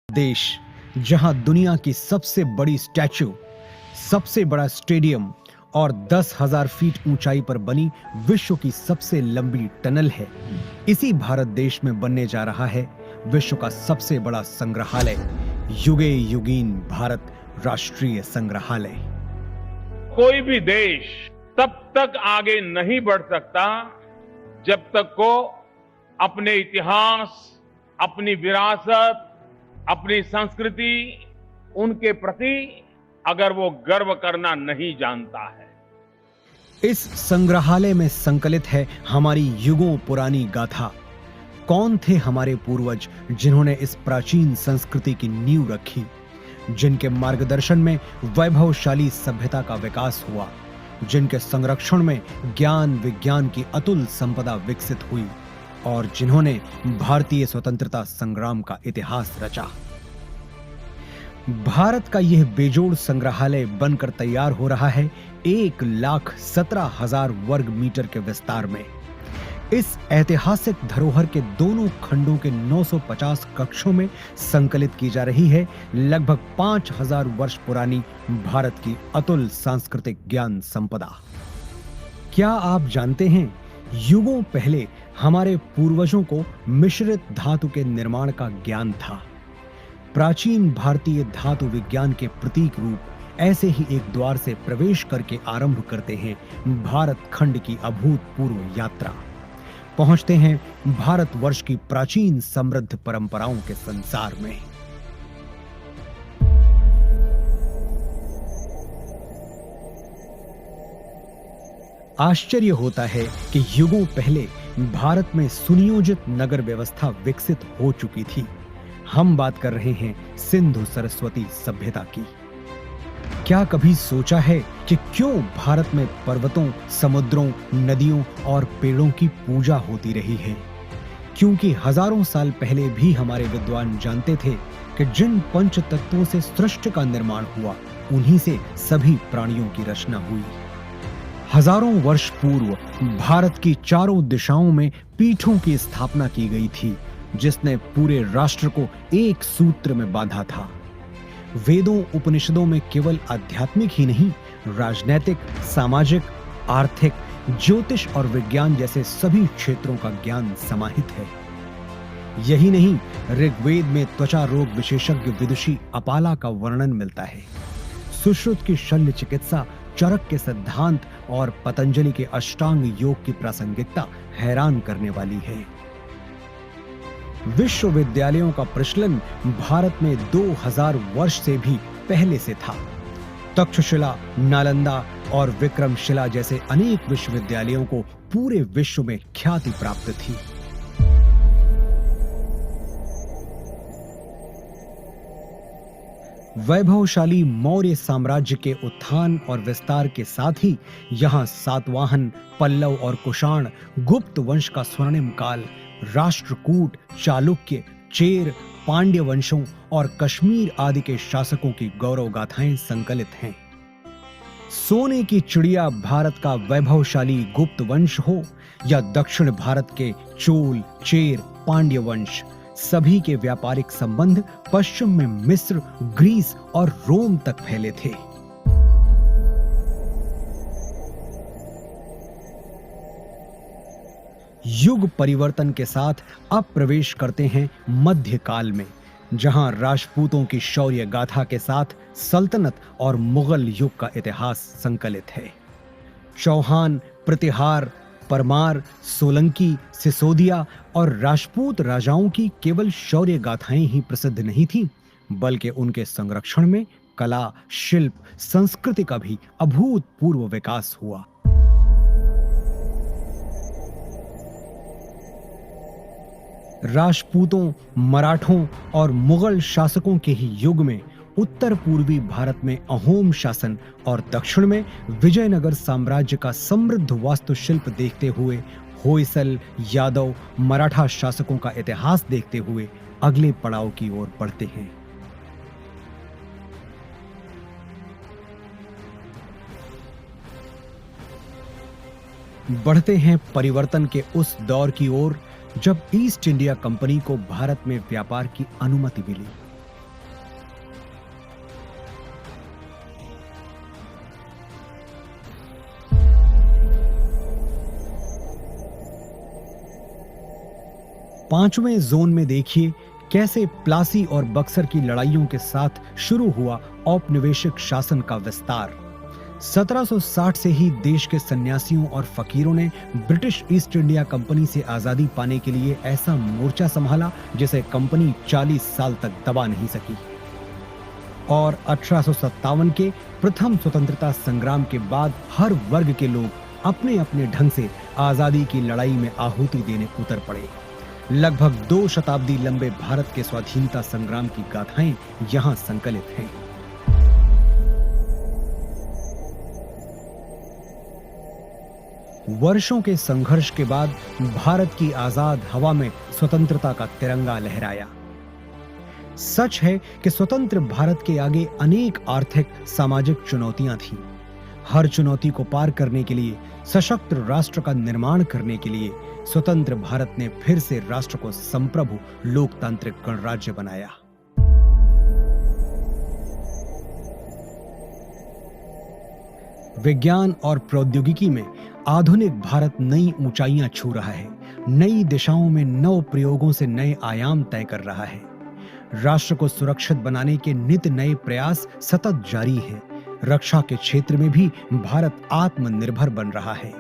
देश जहां दुनिया की सबसे बड़ी स्टैच्यू, सबसे बड़ा स्टेडियम और 10,000 फीट ऊंचाई पर बनी विश्व की सबसे लंबी टनल है, इसी भारत देश में बनने जा रहा है विश्व का सबसे बड़ा संग्रहालय, युगे युगीन भारत राष्ट्रीय संग्रहालय। कोई भी देश तब तक आगे नहीं बढ़ सकता जब तक को अपने इतिहास, अपनी विरासत, अपनी संस्कृति, उनके प्रति अगर वो गर्व करना नहीं जानता है। इस संग्रहालय में संकलित है हमारी युगों पुरानी गाथा। कौन थे हमारे पूर्वज जिन्होंने इस प्राचीन संस्कृति की नींव रखी, जिनके मार्गदर्शन में वैभवशाली सभ्यता का विकास हुआ, जिनके संरक्षण में ज्ञान विज्ञान की अतुल संपदा विकसित हुई और जिन्होंने भारतीय स्वतंत्रता संग्राम का इतिहास रचा। भारत का यह बेजोड़ संग्रहालय बनकर तैयार हो रहा है 1,17,000 वर्ग मीटर के विस्तार में। इस ऐतिहासिक धरोहर के दोनों खंडों के 950 कक्षों में संकलित की जा रही है लगभग 5,000 वर्ष पुरानी भारत की अतुल सांस्कृतिक ज्ञान संपदा। क्या आप जानते हैं, युगों पहले हमारे पूर्वजों को मिश्रित धातु के निर्माण का ज्ञान था। प्राचीन भारतीय धातु विज्ञान के प्रतीक रूप ऐसे ही एक द्वार से प्रवेश करके आरंभ करते हैं भारत खंड की अभूतपूर्व यात्रा। पहुंचते हैं भारतवर्ष की प्राचीन समृद्ध परंपराओं के संसार में। आश्चर्य होता है कि युगों पहले भारत में सुनियोजित नगर व्यवस्था विकसित हो चुकी थी। हम बात कर रहे हैं सिंधु सरस्वती सभ्यता की। क्या कभी सोचा है कि क्यों भारत में पर्वतों, समुद्रों, नदियों और पेड़ों की पूजा होती रही है? क्योंकि हजारों साल पहले भी हमारे विद्वान जानते थे कि जिन पंच तत्वों से सृष्टि का निर्माण हुआ, उन्हीं से सभी प्राणियों की रचना हुई। हजारों वर्ष पूर्व भारत की चारों दिशाओं में पीठों की स्थापना की गई थी, जिसने पूरे राष्ट्र को एक सूत्र में बांधा था। वेदों उपनिषदों में केवल आध्यात्मिक ही नहीं, राजनैतिक, सामाजिक, आर्थिक, ज्योतिष और विज्ञान जैसे सभी क्षेत्रों का ज्ञान समाहित है। यही नहीं, ऋग्वेद में त्वचा रोग विशेषज्ञ विदुषी अपाला का वर्णन मिलता है। सुश्रुत की शल्य चिकित्सा, चरक के सिद्धांत और पतंजलि के अष्टांग योग की प्रासंगिकता हैरान करने वाली है। विश्वविद्यालयों का प्रचलन भारत में 2000 वर्ष से भी पहले से था। तक्षशिला, नालंदा और विक्रमशिला जैसे अनेक विश्वविद्यालयों को पूरे विश्व में ख्याति प्राप्त थी। वैभवशाली मौर्य साम्राज्य के उत्थान और विस्तार के साथ ही यहां सातवाहन, पल्लव और कुषाण, गुप्त वंश का स्वर्णिम काल, राष्ट्रकूट, चालुक्य, चेर, पांड्य वंशों और कश्मीर आदि के शासकों की गौरव गाथाएं संकलित हैं। सोने की चिड़िया भारत का वैभवशाली गुप्त वंश हो या दक्षिण भारत के चोल, चेर, पांड्य वंश, सभी के व्यापारिक संबंध पश्चिम में मिस्र, ग्रीस और रोम तक फैले थे। युग परिवर्तन के साथ अब प्रवेश करते हैं मध्यकाल में, जहां राजपूतों की शौर्य गाथा के साथ सल्तनत और मुगल युग का इतिहास संकलित है। चौहान, प्रतिहार, परमार, सोलंकी, सिसोदिया और राजपूत राजाओं की केवल शौर्य गाथाएं ही प्रसिद्ध नहीं थीं, बल्कि उनके संरक्षण में कला, शिल्प, संस्कृति का भी अभूतपूर्व विकास हुआ। राजपूतों, मराठों और मुगल शासकों के ही युग में उत्तर पूर्वी भारत में अहोम शासन और दक्षिण में विजयनगर साम्राज्य का समृद्ध वास्तुशिल्प देखते हुए, होयसल, यादव, मराठा शासकों का इतिहास देखते हुए अगले पड़ाव की ओर बढ़ते हैं। बढ़ते हैं परिवर्तन के उस दौर की ओर जब ईस्ट इंडिया कंपनी को भारत में व्यापार की अनुमति मिली। 5वें जोन में देखिए कैसे प्लासी और बक्सर की लड़ाइयों के साथ शुरू हुआ औपनिवेशिक शासन का विस्तार। 1760 से ही देश के सन्यासियों और फकीरों ने ब्रिटिश ईस्ट इंडिया कंपनी से आजादी पाने के लिए ऐसा मोर्चा संभाला जिसे कंपनी 40 साल तक दबा नहीं सकी। और 1857 के प्रथम स्वतंत्रता संग्राम के बाद हर वर्ग के लोग अपने अपने ढंग से आजादी की लड़ाई में आहुति देने उतर पड़े। लगभग 2 शताब्दी लंबे भारत के स्वाधीनता संग्राम की गाथाएं यहां संकलित हैं। वर्षों के संघर्ष के बाद भारत की आजाद हवा में स्वतंत्रता का तिरंगा लहराया। सच है कि स्वतंत्र भारत के आगे अनेक आर्थिक सामाजिक चुनौतियां थीं। हर चुनौती को पार करने के लिए, सशक्त राष्ट्र का निर्माण करने के लिए स्वतंत्र भारत ने फिर से राष्ट्र को संप्रभु लोकतांत्रिक गणराज्य बनाया। विज्ञान और प्रौद्योगिकी में आधुनिक भारत नई ऊंचाइयां छू रहा है। नई दिशाओं में नव प्रयोगों से नए आयाम तय कर रहा है। राष्ट्र को सुरक्षित बनाने के नित नए प्रयास सतत जारी हैं। रक्षा के क्षेत्र में भी भारत आत्मनिर्भर बन रहा है।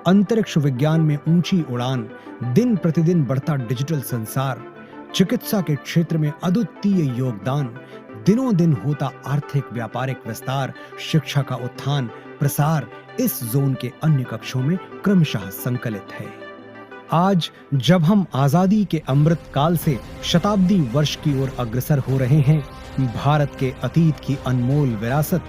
अंतरिक्ष विज्ञान में ऊंची उड़ान, दिन प्रतिदिन बढ़ता डिजिटल संसार, चिकित्सा के क्षेत्र में अद्वितीय योगदान, दिनों दिन होता आर्थिक व्यापारिक विस्तार, शिक्षा का उत्थान प्रसार इस जोन के अन्य कक्षों में क्रमशः संकलित है। आज जब हम आजादी के अमृत काल से शताब्दी वर्ष की ओर अग्रसर हो रहे हैं, भारत के अतीत की अनमोल विरासत,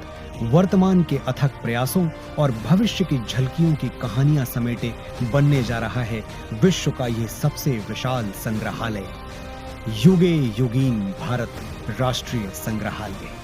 वर्तमान के अथक प्रयासों और भविष्य की झलकियों की कहानियां समेटे बनने जा रहा है विश्व का यह सबसे विशाल संग्रहालय, युगे युगीन भारत राष्ट्रीय संग्रहालय।